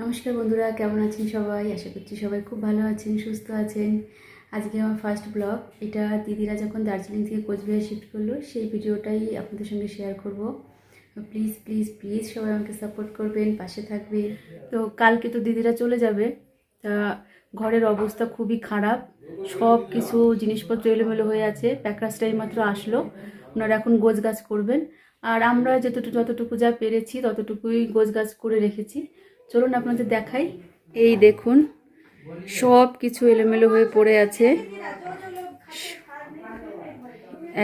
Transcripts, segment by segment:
নমস্কার বন্ধুরা, কেমন আছেন সবাই? আশা করছি সবাই খুব ভালো আছেন, সুস্থ আছেন। আজকে আমার ফার্স্ট ব্লগ। এটা দিদিরা যখন দার্জিলিং থেকে কোচবিহার শিফট করলো সেই ভিডিওটাই আপনাদের সঙ্গে শেয়ার করব। প্লিজ প্লিজ প্লিজ সবাই আমাকে সাপোর্ট করবেন, পাশে থাকবেন। তো কালকে তো দিদিরা চলে যাবে, তা ঘরের অবস্থা খুবই খারাপ। সব কিছু জিনিসপত্র এলোমেলো হয়ে আছে। প্যাকরাজটাই মাত্র আসলো, ওনারা এখন গোছগাছ করবেন। আর আমরা যতটুকু যা পেরেছি ততটুকুই গোছগাছ করে রেখেছি। চলুন আপনাদের দেখাই। এই দেখুন, সব কিছু এলোমেলো হয়ে পড়ে আছে,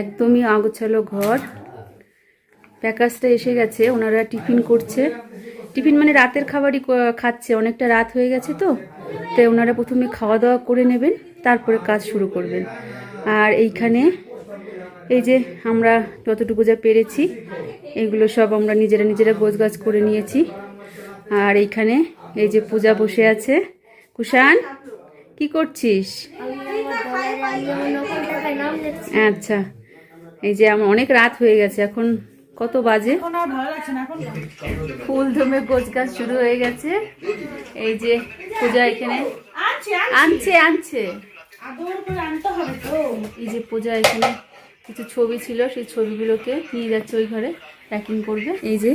একদমই আগোছালো ঘর। প্যাকাজটা এসে গেছে, ওনারা টিফিন করছে। টিফিন মানে রাতের খাবারই খাচ্ছে, অনেকটা রাত হয়ে গেছে তো, তাই ওনারা প্রথমে খাওয়া দাওয়া করে নেবেন, তারপরে কাজ শুরু করবেন। আর এইখানে এই যে আমরা যতটুকু যা পেরেছি এগুলো সব আমরা নিজেরা গোছগাছ করে নিয়েছি। আর এইখানে এই যে পূজা বসে আছে। কুষাণ, কি করছিস? আচ্ছা, এই যে আমার অনেক রাত হয়ে গেছে, এখন কত বাজে? ফুল ধমে গোছগাছ শুরু হয়ে গেছে। এই যে পূজা এখানে আনছে এই যে পূজা এখানে কিছু ছবি ছিল, সেই ছবিগুলোকে নিয়ে যাচ্ছে ওই ঘরে, প্যাকিং করবে। এই যে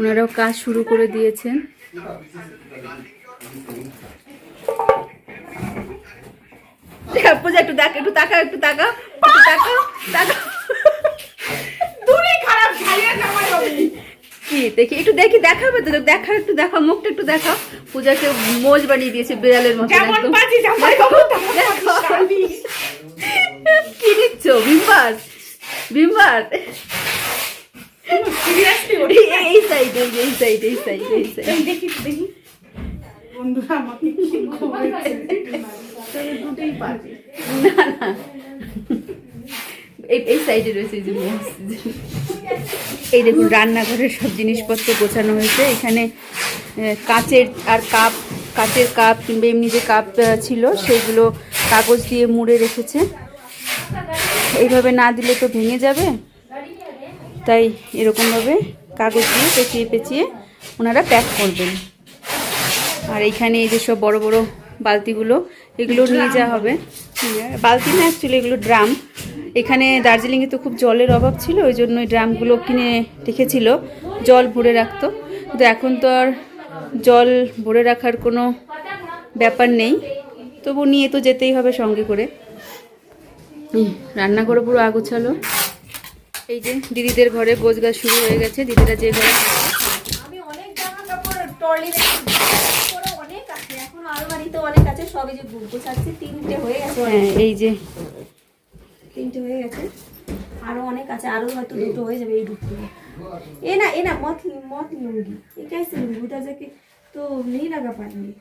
ওনারাও কাজ শুরু করে দিয়েছেন। পূজা একটু তাকাও কি দেখি, একটু দেখি, দেখাবে তো, একটু দেখাও, মুখটা একটু দেখাও। পূজাকে মোজ বানিয়ে দিয়েছে বিড়ালের মতো। কি নিচ্ছ? ভিমবার এই সাইডে এই সাইডে রয়েছে। এই দেখুন, রান্নাঘরের সব জিনিসপত্র গোছানো হয়েছে। এখানে কাচের কাপ কিংবা এমনি যে কাপ ছিল সেগুলো কাগজ দিয়ে মুড়ে রেখেছে। এইভাবে না দিলে তো ভেঙে যাবে, তাই এরকমভাবে কাগজ দিয়ে পেঁচিয়ে ওনারা প্যাক করবেন। আর এইখানে এই যে সব বড় বড় বালতিগুলো, এগুলো নিয়ে যাওয়া হবে। বালতি না, অ্যাকচুয়ালি এগুলো ড্রাম। এখানে দার্জিলিংয়ে তো খুব জলের অভাব ছিল, ওই জন্য ওই ড্রামগুলো কিনে রেখেছিল, জল ভরে রাখতো। কিন্তু এখন তো আর জল ভরে রাখার কোনো ব্যাপার নেই, তবু নিয়ে তো যেতেই হবে সঙ্গে করে। রান্নাঘরে পুরো আগোছালো। এই যে দিদিদের ঘরে গোছগাছ শুরু হয়ে গেছে। দিদিরা যে ঘরে এই যে 3টে হয়ে গেছে, আরো অনেক আছে, আরো হয়তো 2টো হয়ে যাবে। এই 2টো এ না মত লুঙ্গি ये कैसे लूंगी उधर जाके तो नहीं लगा पाएंगे।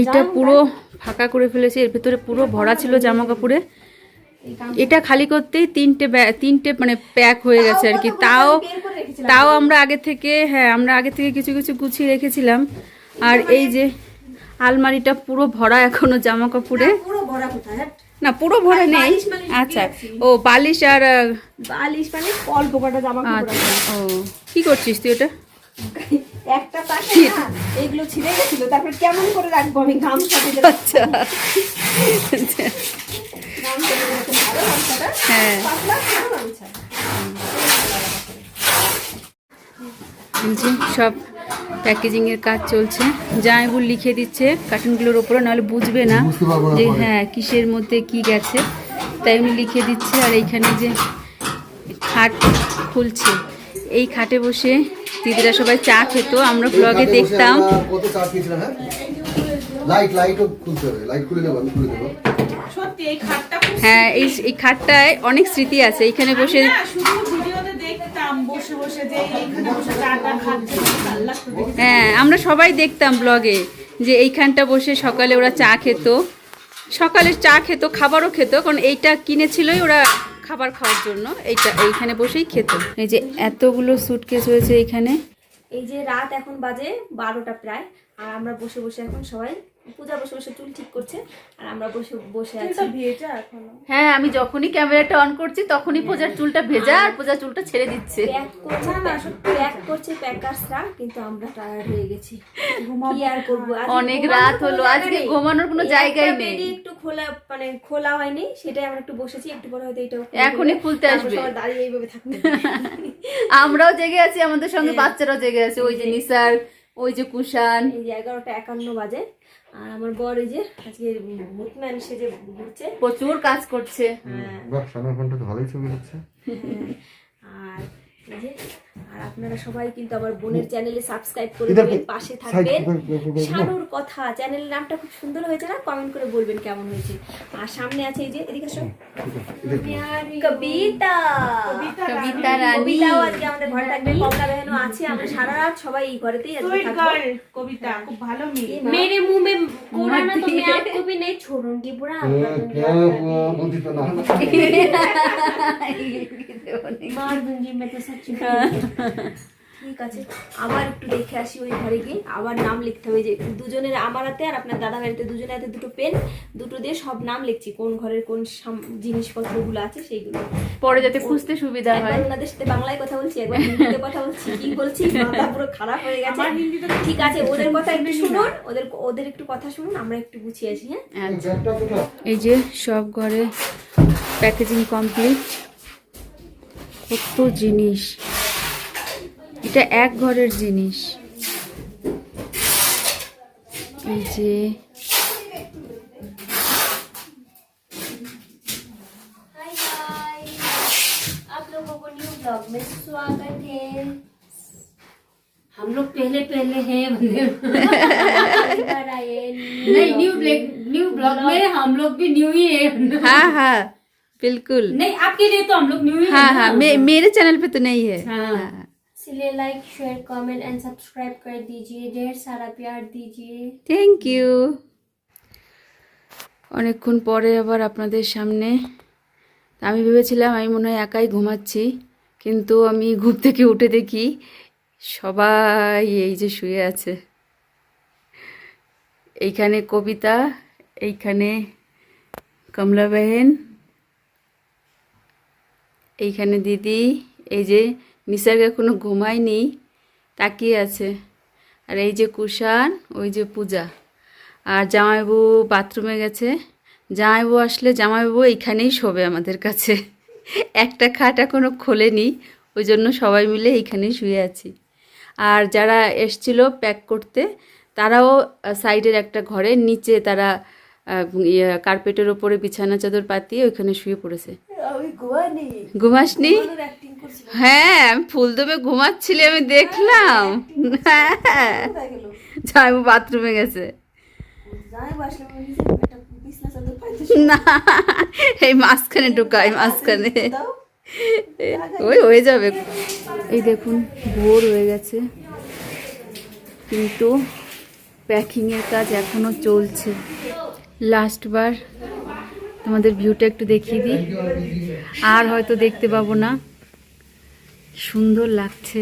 এটা পুরো ফাঁকা করে ফেলেছে, এর ভিতরে পুরো ভরা ছিল জামা কাপড়ে। এটা খালি করতেই তিনটে মানে প্যাক হয়ে গেছে আর কি। তাও আমরা আগে থেকে কিছু কিছু গুছিয়ে রেখেছিলাম। আর এই যে আলমারিটা পুরো ভরা এখনো জামা কাপড়ে। না, পুরো ভরা নেই। আচ্ছা, ও বালিশ মানে অল্প কটা জামা কাপড়। ও, কি করছিস তুই? ওটা একটা পাশে না এগুলো ছিঁড়ে গেছিল, তারপর কেমন করে রাখবো আমি গামছা দিয়ে। আচ্ছা, হ্যাঁ, সব প্যাকেজিংয়ের কাজ চলছে। জামাইবুল লিখে দিচ্ছে কার্টুনগুলোর ওপরে, নাহলে বুঝবে না যে হ্যাঁ কিসের মধ্যে কি গেছে, তাই উনি লিখে দিচ্ছে। আর এইখানে যে খাট খুলছে, এই খাটে বসে দিদিরা সবাই চা খেত, আমরা ব্লগে দেখতাম। হ্যাঁ, এই খাটটায় অনেক স্মৃতি আছে। এইখানে বসে হ্যাঁ, আমরা সবাই দেখতাম ব্লগে যে এইখানটা বসে সকালে ওরা চা খেত, খাবারও খেত, কারণ এইটা কিনেছিলই ওরা খাবার খাওয়ার জন্য। এইখানে বসেই খেত। এই যে এতগুলো সুটকেস হয়েছে এইখানে। এই যে রাত এখন বাজে 12টা প্রায়, আর আমরা বসে বসে এখন সবাই পূজা বসে বসে চুল ঠিক করছে আর আমরা বসে বসে আছি। ভেজা এখনো। হ্যাঁ, আমি যখনই ক্যামেরাটা অন করছি তখনই পূজার চুলটা ভেজা আর পূজা চুলটা ছেড়ে দিচ্ছে। প্যাক করছে প্যাকার্সরা, কিন্তু আমরা টায়ার্ড হয়ে গেছি, কি আর করবো। অনেক রাত হলো, আজকে ঘুমানোর কোনো জায়গাই নেই। একটু খোলা মানে খোলা হয়নি, সেটাই আমরা একটু বসেছি, একটু পরে হয়তো এটা এখনই খুলতে আসবে। দাঁড়িয়ে এইভাবে থাকতে আমরাও জেগে আছি, আমাদের সঙ্গে বাচ্চারাও জেগে আছে। ওই যে নিসার, ওই যে কুষাণ। এই যে 11:51 বাজে আর আমার বর এই যে আজকে মুতম্যান সেজে ঘুরছে, প্রচুর কাজ করছে। বাহ, সামনের ফোনটা তো ভালোই ছবি হচ্ছে। আর এই যে আর আপনারা সবাই কিন্তু আমার বোনের চ্যানেলে সাবস্ক্রাইব করে দেবেন, পাশে থাকবেন। শানুর কথা চ্যানেলের নামটা খুব সুন্দর হয়েছে না? কমেন্ট করে বলবেন কেমন হয়েছে। আর সামনে আছে এই যে এদিকে আসো, কবিতা কবিতা রানী। কবিতাও আজকে আমাদের ঘরে থাকবে, কমলা বেহেনও আছে। আমরা সারা রাত সবাই এই ঘরেতেই আজকে থাকবো। কবিতা খুব ভালো মেয়ে। मेरे मुंह में कोड़ा ना तो मैं आपको भी नहीं छोड़ूंगी बुरा বুদ্ধি তো না मार दूंगी मैं तो सच्ची। ঠিক আছে, আবার একটু দেখে আসি ওই ঘরে গিয়ে, আবার নাম লিখতে হবে। যে দুজনের, আমার হাতে আর আপনার দাদা বাড়িতে দুজনের হাতে দুটো পেন, দুটো দিয়ে সব নাম লিখছি, কোন ঘরের কোন জিনিসপত্রগুলো আছে সেইগুলো, পরে যাতে খুঁজতে সুবিধা হয়। একবার ওনাদের সাথে বাংলায় কথা বলছি, একবার হিন্দিতে কথা বলছি, কি বলছি মাথা পুরো খারাপ হয়ে গেছে। ঠিক আছে, ওদের কথা একটু শুনুন, ওদের একটু কথা শুনুন, আমরা একটু গুছিয়ে আসি। হ্যাঁ, এই যে সব ঘরে প্যাকেজিং কমপ্লিট। কত জিনিস, এটা এক ঘরের জিনিস। এই যে हाय गाइस, आप लोगों को न्यू ब्लॉग में स्वागत है। हम लोग पहले हैं नहीं, न्यू ब्लॉग में हम लोग भी न्यू ही है। हाँ हाँ बिल्कुल। नहीं, आपके लिए तो हम लोग न्यू ही हाँ है। हाँ, मेरे चैनल पे तो नहीं है। हाँ। इसलिए like share comment and subscribe कर दीजिए, ढेर सारा प्यार दीजिए। Thank you. অনেকক্ষণ পরে আবার আপনাদের সামনে। আমি ভেবেছিলাম আমি মনে হয় একাই ঘুমাচ্ছি, কিন্তু আমি ঘুম থেকে উঠে দেখি সবাই এই যে শুয়ে আছে। এইখানে কবিতা, এইখানে কমলা বেহেন, এইখানে দিদি, এই যে নিসর্গ এখনো ঘুমায়নি, তাকিয়ে আছে। আর এই যে কুষাণ, ওই যে পূজা। আর জামাইবাবু বাথরুমে গেছে। জামাইবাবু আসলে জামাইবাবু এইখানেই শোবে আমাদের কাছে। একটা খাট এখনও খোলেনি, ওই জন্য সবাই মিলে এইখানেই শুয়ে আছি। আর যারা এসছিল প্যাক করতে, তারাও সাইডের একটা ঘরের নিচে তারা কার্পেটের ওপরে বিছানা চাদর পাতিয়ে ওইখানে শুয়ে পড়েছে। ঘুমাসনি? হ্যাঁ, আমি ফুলদমে ঘুমাচ্ছিলে, আমি দেখলাম। হ্যাঁ, জামাইবাবু বাথরুমে গেছে। না, এই মাঝখানে ঢুকাই, মাঝখানে ওই হয়ে যাবে। এই দেখুন ভোর হয়ে গেছে, কিন্তু প্যাকিংয়ের কাজ এখনো চলছে। লাস্টবার তোমাদের ভিউটা একটু দেখিয়ে দিই, আর হয়তো দেখতে পাবো না। সুন্দর লাগছে।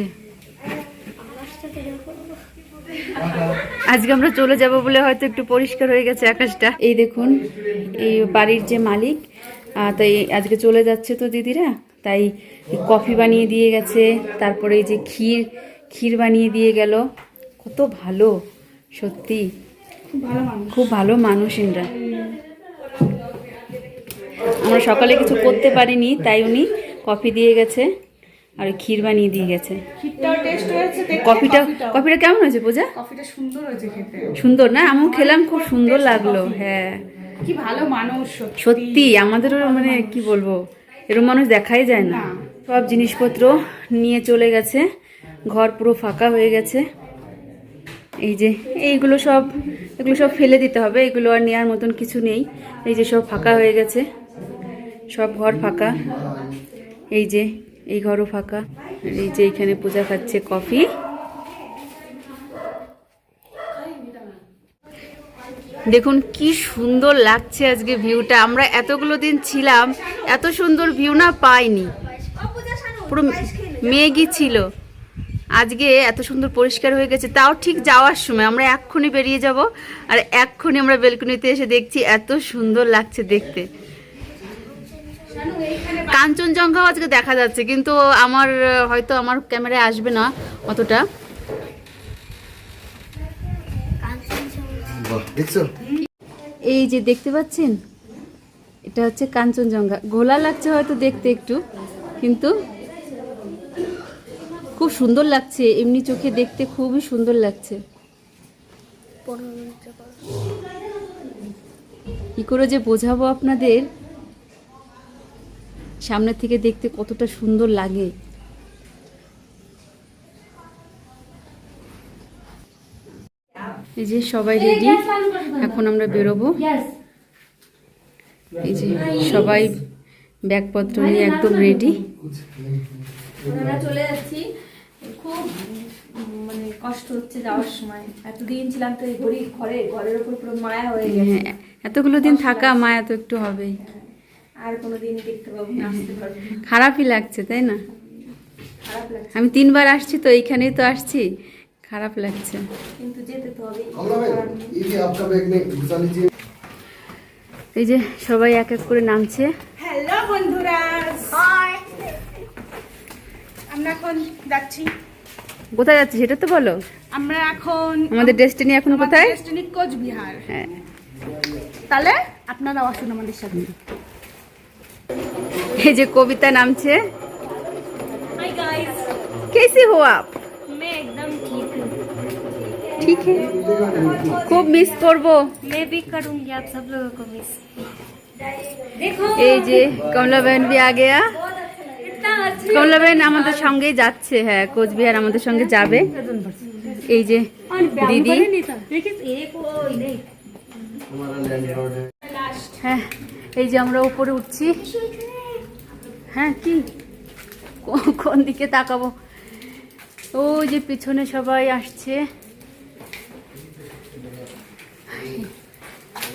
আজকে আমরা চলে যাব বলে হয়তো একটু পরিষ্কার হয়ে গেছে আকাশটা। এই দেখুন, এই বাড়ির যে মালিক, তাই আজকে চলে যাচ্ছে তো দিদিরা, তাই কফি বানিয়ে দিয়ে গেছে। তারপরে এই যে ক্ষীর বানিয়ে দিয়ে গেল। কত ভালো, সত্যি খুব ভালো মানুষ এনরা। আমরা সকালে কিছু করতে পারিনি, তাই উনি কফি দিয়ে গেছে আর ক্ষীর বানিয়ে দিয়ে গেছে। কফিটা কেমন হয়েছে পূজা? কফিটা সুন্দর হয়েছে খেতে। সুন্দর না? আমিও খেলাম, খুব সুন্দর লাগলো। হ্যাঁ, কি ভালো মানুষ সত্যি। আমাদেরও মানে কি বলবো, এরকম মানুষ দেখাই যায় না। সব জিনিসপত্র নিয়ে চলে গেছে, ঘর পুরো ফাঁকা হয়ে গেছে। এই যে এগুলো সব ফেলে দিতে হবে, এগুলো আর নেওয়ার মতন কিছু নেই। এই যে সব ফাঁকা হয়ে গেছে, সব ঘর ফাঁকা। এই যে এই ঘরও ফাঁকা। আর এই যে এখানে পূজা খাচ্ছে কফি। দেখুন কি সুন্দর লাগছে আজকে ভিউটা। আমরা এতগুলো দিন ছিলাম, এত সুন্দর ভিউ না পাইনি, পুরো মেঘই ছিল। আজকে এত সুন্দর পরিষ্কার হয়ে গেছে, তাও ঠিক যাওয়ার সময় আমরা এক্ষুনি বেরিয়ে যাব, আর এক্ষুনি আমরা বেলকনিতে এসে দেখছি এত সুন্দর লাগছে দেখতে। কাঞ্চনজঙ্ঘাও আজকে দেখা যাচ্ছে, কিন্তু আমার হয়তো আমার ক্যামেরায় আসবে না অতটা। বাহ, দেখছো? এই যে দেখতে পাচ্ছেন, এটা হচ্ছে কাঞ্চনজঙ্ঘা। ঘোলা লাগছে হয়তো দেখতে একটু, কিন্তু খুব সুন্দর লাগছে, এমনি চোখে দেখতে খুবই সুন্দর লাগছে। কি করে যে বোঝাবো আপনাদের, সামনে থেকে দেখতে কতটা সুন্দর লাগে। এই যে সবাই রেডি, এখন আমরা বেরোবো। यस এই যে সবাই ব্যাগপত্র নিয়ে একদম রেডি। আমরা চলে যাচ্ছি। খুব মানে কষ্ট হচ্ছে যাওয়ার সময়, এতদিন ছিলাম তো এই ঘরের উপর পুরো মায়া হয়ে গেছে। হ্যাঁ, এতগুলো দিন থাকা মায়া তো একটু হবেই। আর কোনোদিন দেখতে পাবো না, আসতে পারবো না। খারাপই লাগছে তাই না? খারাপ লাগছে, আমি 3 বার আসছি তো, এইখানেই তো আসছি, খারাপ লাগছে। কিন্তু যেতে তো হবে। कमला भाई, ये भी आपका बैग में घुसा लीजिए। এই যে সবাই এক এক করে নামছে। হ্যালো বন্ধুরা, আমরা এখন যাচ্ছি। কোথায় যাচ্ছি সেটা তো বলো। আমরা এখন আমাদের ডেস্টিনি এখন কোথায়? ডেস্টিনি কোচবিহার। হ্যাঁ, তাহলে আপনারা আসুন আমাদের সাথে। এই যে কবিতা নামছে। हाय गाइस, कैसी हो आप? मैं एकदम ठीक हूँ। ठीक है, खूब मिस করবো। मैं भी करूँगी आप सब लोगों को मिस। देखो এই যে কমলা বেন भी आ गया। कितना अच्छा। কমলা বেন আমাদের সঙ্গেই যাচ্ছে, হ্যাঁ কোচবিহার আমাদের সঙ্গে যাবে। এই যে দিদি, लेकिन एक वो नहीं। हमारा लैंडलॉर्ड है। হ্যাঁ এই যে আমরা উপরে উঠছি। হ্যাঁ কি কোন দিকে তাকাবো? ওই যে পিছনে সবাই আসছে।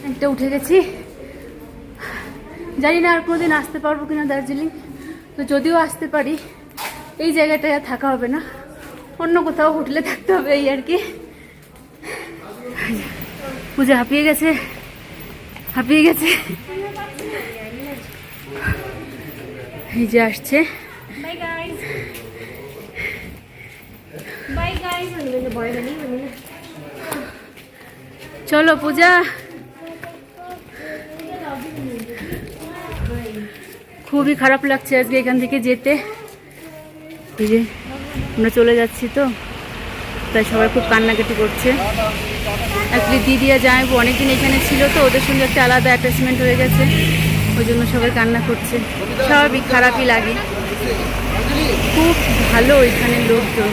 একটা উঠে গেছি, জানি না আর কোনোদিন আসতে পারবো কিনা দার্জিলিং। তো যদিও আসতে পারি, এই জায়গাটায় আর থাকা হবে না, অন্য কোথাও হোটেলে থাকতে হবে এই আর কি। পূজা হাঁপিয়ে গেছে, হাঁপিয়ে গেছে। এই যে আসছে। Bye guys, bye guys. मैंने बॉय बनी मैंने। চলো পূজা। খুবই খারাপ লাগছে আজকে এখান থেকে যেতে। এই যে আমরা চলে যাচ্ছি তো, তাই সবাই খুব কান্নাকাটি করছে। অ্যাকচুয়ালি দিদি আর জামাইবু অনেকদিন এখানে ছিল তো, ওদের সঙ্গে একটা আলাদা অ্যাটাচমেন্ট হয়ে গেছে, ওই জন্য সবাই কান্না করছে। স্বাভাবিক, খারাপই লাগে। খুব ভালো এখানে লোকজন।